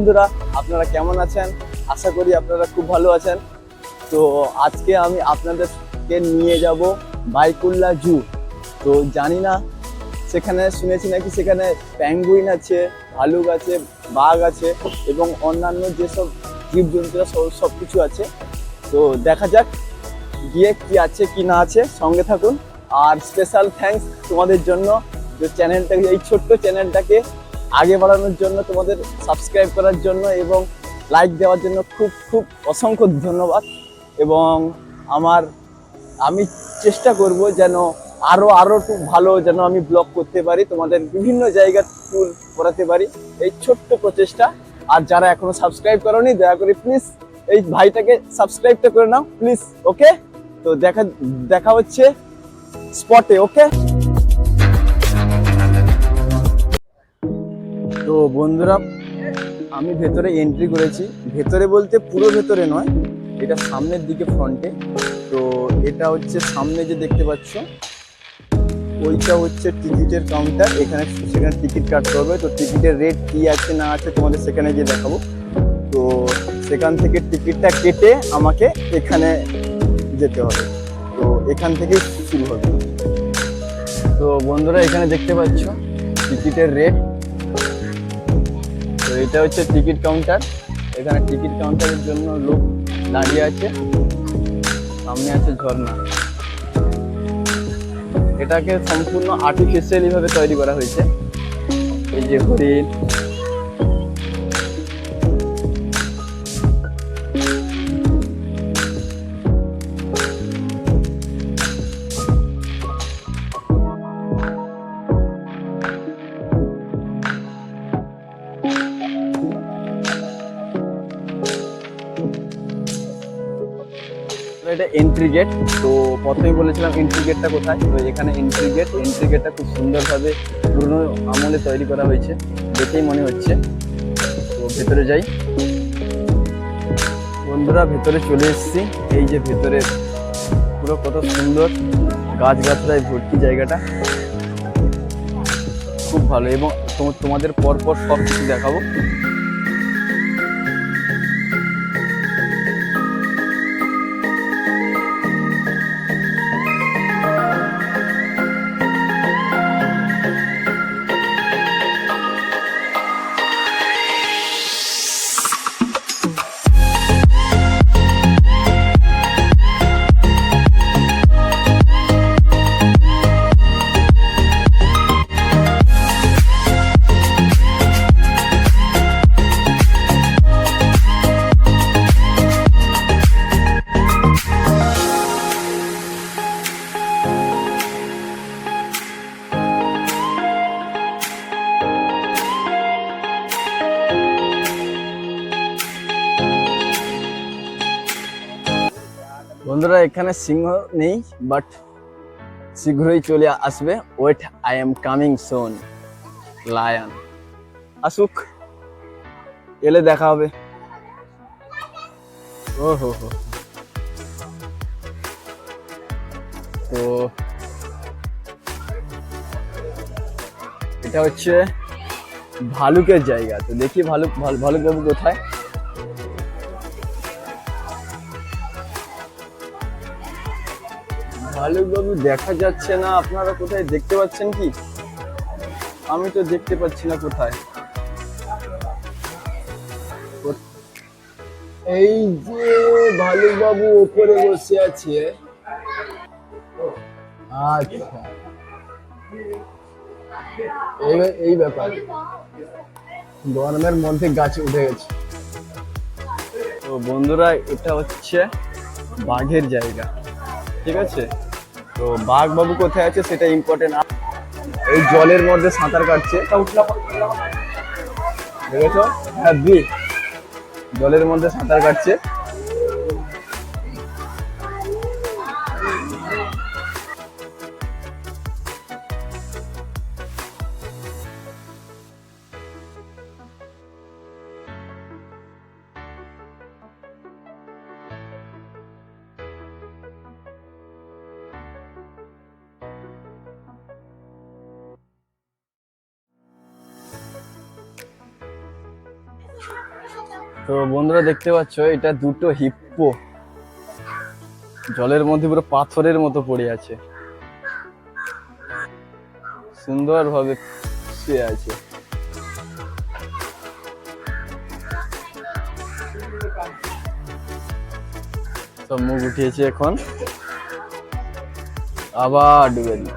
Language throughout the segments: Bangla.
বন্ধুরা, আপনারা কেমন আছেন? আশা করি আপনারা খুব ভালো আছেন। তো আজকে আমি আপনাদেরকে নিয়ে যাব বাইকুল্লা জু। তো জানি না, সেখানে শুনেছি নাকি সেখানে প্যাঙ্গুইন আছে, ভালুক আছে, বাঘ আছে এবং অন্যান্য যেসব জীবজন্তুরা সব কিছু আছে। তো দেখা যাক গিয়ে কি আছে কি না আছে, সঙ্গে থাকুন। আর স্পেশাল থ্যাঙ্কস তোমাদের জন্য, যে চ্যানেলটাকে, এই ছোট্ট চ্যানেলটাকে আগে বাড়ানোর জন্য, তোমাদের সাবস্ক্রাইব করার জন্য এবং লাইক দেওয়ার জন্য খুব খুব অসংখ্য ধন্যবাদ। এবং আমি চেষ্টা করব যেন আরও একটু ভালো যেন আমি ব্লগ করতে পারি, তোমাদের বিভিন্ন জায়গা ট্যুর করাতে পারি, এই ছোট্ট প্রচেষ্টা। আর যারা এখনো সাবস্ক্রাইব করোনি, দয়া করে প্লিজ এই ভাইটাকে সাবস্ক্রাইবটা করে নাও প্লিজ। ওকে, তো দেখা হচ্ছে স্পটে। ওকে, তো বন্ধুরা, আমি ভেতরে এন্ট্রি করেছি। ভেতরে বলতে পুরো ভেতরে নয়, এটা সামনের দিকে, ফ্রন্টে। তো এটা হচ্ছে সামনে যে দেখতে পাচ্ছ, ওইটা হচ্ছে টিকিটের কাউন্টার। সেখানে টিকিট কাটতে হবে। তো টিকিটের রেট কি আছে না আছে তোমাদের সেখানে গিয়ে দেখাবো। তো সেখান থেকে টিকিটটা কেটে আমাকে এখানে যেতে হবে। তো এখান থেকেই শুরু হবে। তো বন্ধুরা, এখানে দেখতে পাচ্ছ টিকিটের রেট। তো এটা হচ্ছে টিকিট কাউন্টার। এখানে টিকিট কাউন্টারের জন্য লোক দাঁড়িয়ে আছে। সামনে আছে ঝর্ণা। এটাকে সম্পূর্ণ আর্টিফিশিয়ালি ভাবে তৈরি করা হয়েছে। এই যে হরিণ, এটা এন্ট্রি গেট। তো প্রথমেই বলেছিলাম এন্ট্রি গেটটা কোথায়। তো এখানে এন্ট্রি গেটটা খুব সুন্দরভাবে পুরনো আমলে তৈরি করা হয়েছে, দেখেই মনে হচ্ছে। তো ভেতরে যাই। বন্ধুরা, ভেতরে চলে এসেছি। এই যে ভেতরে পুরো কত সুন্দর, গাছগাছড়ায় ভর্তি জায়গাটা, খুব ভালো। এবং তোমাদের পরপর সব কিছু দেখাবো। বন্ধুরা, এখানে সিংহ নেই, বাট শীঘ্রই চলে আসবে। Wait, I am coming soon. Lion আসুক, এলে দেখা হবে। ও হো হো। তো এটা হচ্ছে ভালুকের জায়গা। তো দেখি ভালুক বাবু কোথায়। ভালুক বাবু দেখা যাচ্ছে না। আপনারা কোথায় দেখতে পাচ্ছেন কি? আমি তো দেখতে পাচ্ছি না কোথায়। এই যে ভালুক বাবু উপরে বসে আছে। আচ্ছা, এই ব্যাপার। গরমের মধ্যে গাছে উঠে গেছে। তো বন্ধুরা, এটা হচ্ছে বাঘের জায়গা, ঠিক আছে? তো বাঘ বাবু কোথায় আছে সেটা ইম্পর্টেন্ট। এই জলের মধ্যে সাঁতার কাটছে, দেখেছো? হ্যাঁ, জলের মধ্যে সাঁতার কাটছে। তো বন্ধুরা দেখতে পাচ্ছ এটা দুটো হিপ্পো জলের মধ্যে পুরো পাথরের মতো পড়ে আছে, সুন্দরভাবে শুয়ে আছে। সব মুখ উঠিয়েছে, এখন আবার ডুবে দিল।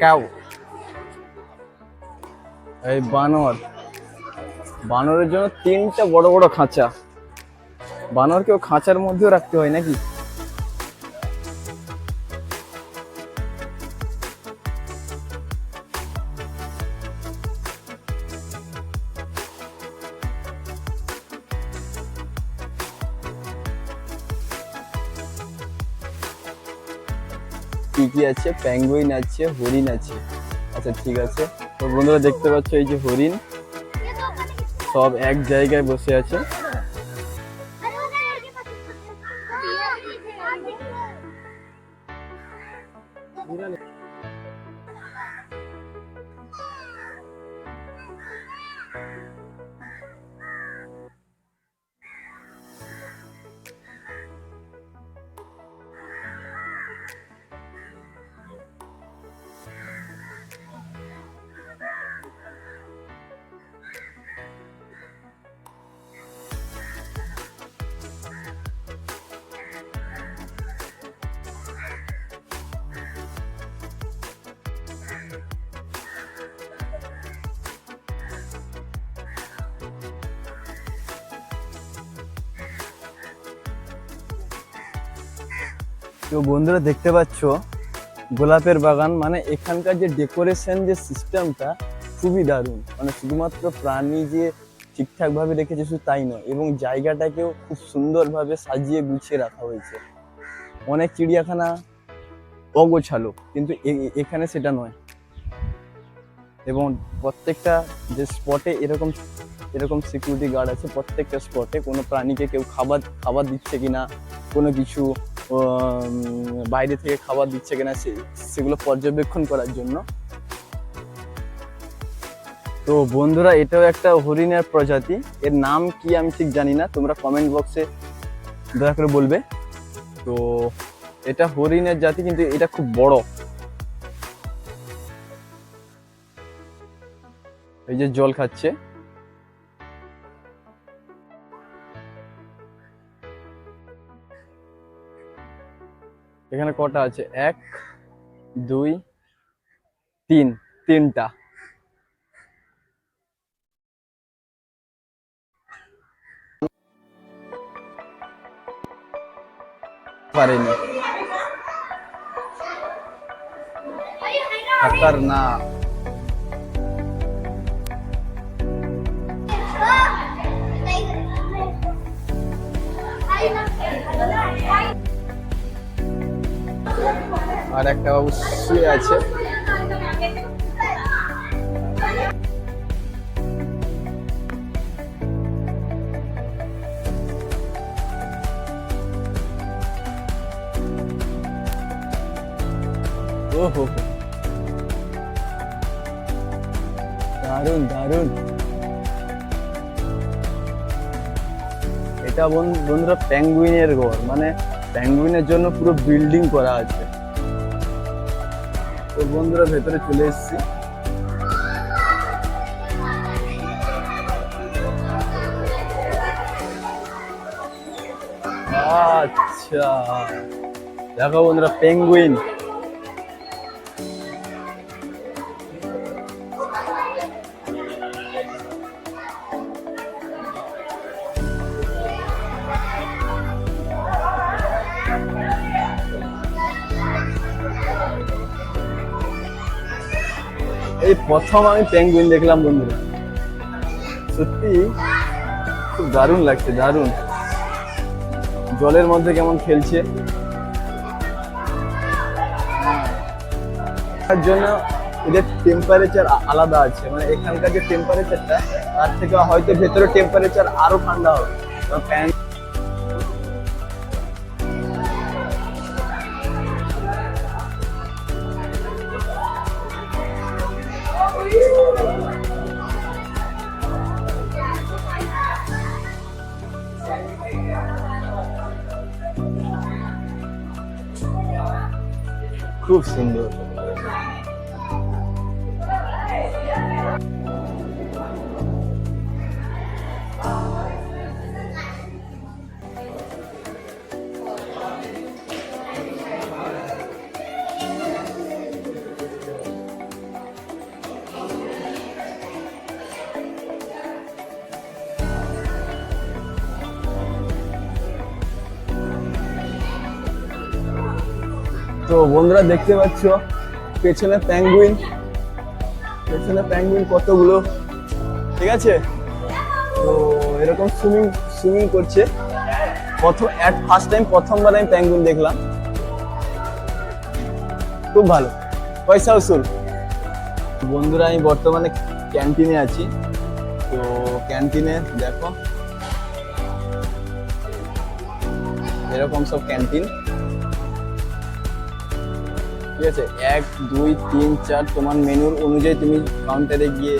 কাউ এই বানরের জন্য 3টা বড় বড় খাঁচা। বানরকেও খাঁচার মধ্যেও রাখতে হয় নাকি? কি কি আছে? পেঙ্গুইন আছে, হরিণ আছে। আচ্ছা ঠিক আছে। তো বন্ধুরা দেখতে পাচ্ছ এই যে হরিণ সব এক জায়গায় বসে আছে। তো বন্ধুরা দেখতে পাচ্ছ গোলাপের বাগান, মানে এখানকার যে ডেকোরেশন যে সিস্টেমটা খুবই দারুণ। মানে শুধুমাত্র প্রাণী যে ঠিকঠাক ভাবে রেখেছে শুধু তাই নয়, এবং জায়গাটাকেও খুব সুন্দরভাবে সাজিয়ে গুছিয়ে রাখা হয়েছে। অনেক চিড়িয়াখানা অগোছালো, কিন্তু এখানে সেটা নয়। এবং প্রত্যেকটা যে স্পটে এরকম সিকিউরিটি গার্ড আছে, প্রত্যেকটা স্পটে কোনো প্রাণীকে কেউ খাবার দিচ্ছে কিনা, কোনো কিছু বাইরে থেকে খাবার দিচ্ছে কিনা সেগুলো পর্যবেক্ষণ করার জন্য। তো বন্ধুরা এটাও একটা হরিণের প্রজাতি, এর নাম কি আমি ঠিক জানি না, তোমরা কমেন্ট বক্সে দয়া করে বলবে। তো এটা হরিণের জাতি, কিন্তু এটা খুব বড়। এই যে জল খাচ্ছে। এখানে কটা আছে? 1 2 3, 3টা। পারেনি, খতরনাক। আর একটা বাবু শুয়ে আছে। ওহো, দারুণ দারুণ। এটা বন্ধুরা পেঙ্গুইনের ঘর, মানে পেঙ্গুইনের জন্য পুরো বিল্ডিং করা আছে। তো বন্ধুরা ভেতরে চলে এসেছি। আচ্ছা দেখো বন্ধুরা পেঙ্গুইন। এই প্রথম আমি পেঙ্গুইন দেখলাম বন্ধুরা, সত্যি খুব দারুণ লাগছে, দারুণ। জলের মধ্যে কেমন খেলছে, তার জন্য এদের টেম্পারেচার আলাদা আছে, মানে এখানকার যে টেম্পারেচারটা তার থেকে হয়তো ভেতরে টেম্পারেচার আরো ঠান্ডা হবে। প্যান্ট খুব সুন্দর। তো বন্ধুরা দেখতে পাচ্ছ পেছনে প্যাঙ্গুইন, কতগুলো, ঠিক আছে। তো এরকম সুইমিং করছে। প্রথমবার আমি প্যাঙ্গুইন দেখলাম, খুব ভালো, পয়সা উসুল। বন্ধুরা আমি বর্তমানে ক্যান্টিনে আছি। তো ক্যান্টিনে দেখো এরকম সব ক্যান্টিন, ঠিক আছে। 1 2 3 4 তোমার মেনুর অনুযায়ী তুমি কাউন্টারে গিয়ে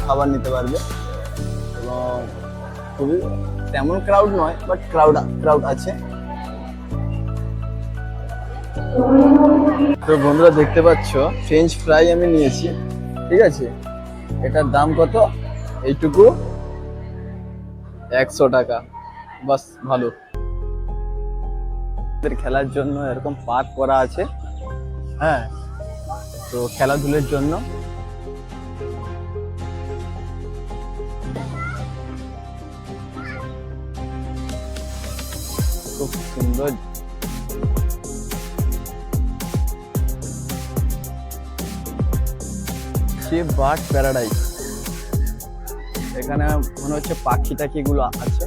খাবার নিতে পারবে। এবং খুবই তেমন ক্রাউড নয়, বাট ক্রাউড আছে। তো বন্ধুরা দেখতে পাচ্ছ ফ্রেঞ্চ ফ্রাই আমি নিয়েছি, ঠিক আছে। এটার দাম কত? এইটুকু 100 টাকা, বাস ভালো। খেলার জন্য এরকম পার্ক করা আছে, হ্যাঁ। তো খেলাধুলার জন্য খুব সুন্দর। বার্ড প্যারাডাইস, এখানে মনে হচ্ছে পাখি টাখি গুলো আছে।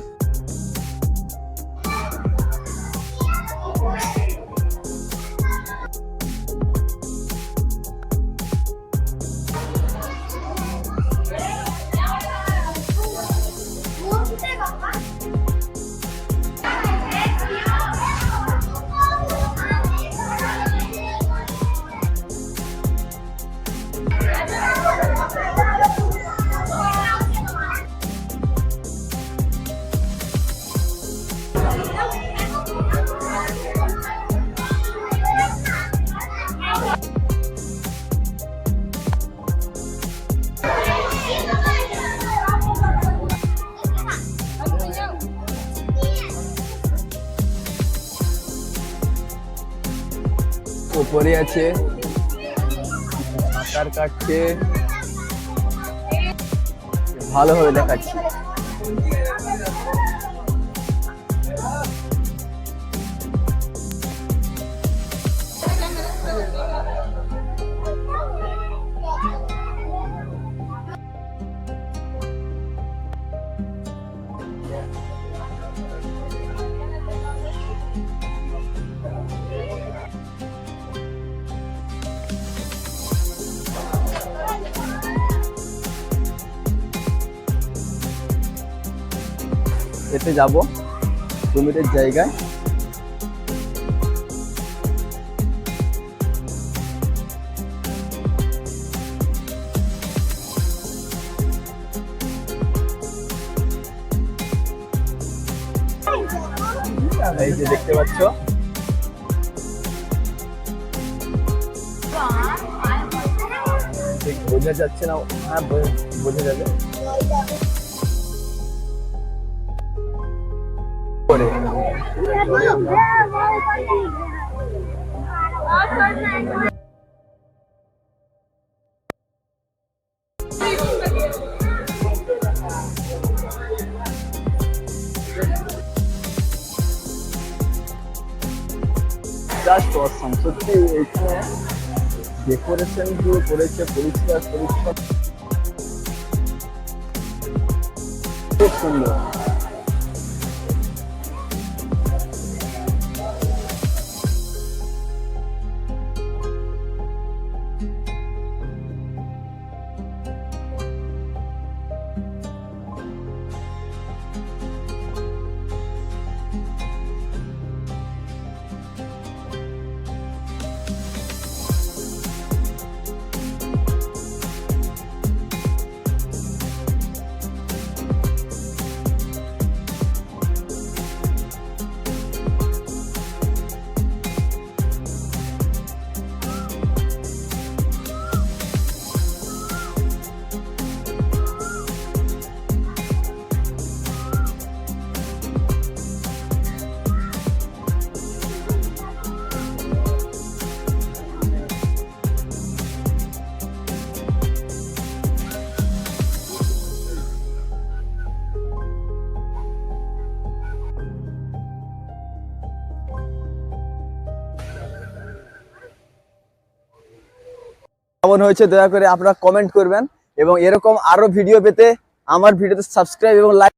উপরে আছে, সাঁতার কাটছে, ভালোভাবে দেখাচ্ছি। এতে যাব কুমিরের জায়গায়। এই যে দেখতে পাচ্ছ, ঠিক বোঝা যাচ্ছে না, হ্যাঁ বোঝা যাবে। জাস্ট অসাম, সত্যি এখানে ডেকোরেশন গুলো করেছে, পরিষ্কার পরিচ্ছন্ন, খুব সুন্দর। কেমন হয়েছে দয়া করে আপনারা কমেন্ট করবেন এবং এরকম আরো ভিডিও পেতে আমার ভিডিওতে সাবস্ক্রাইব এবং লাইক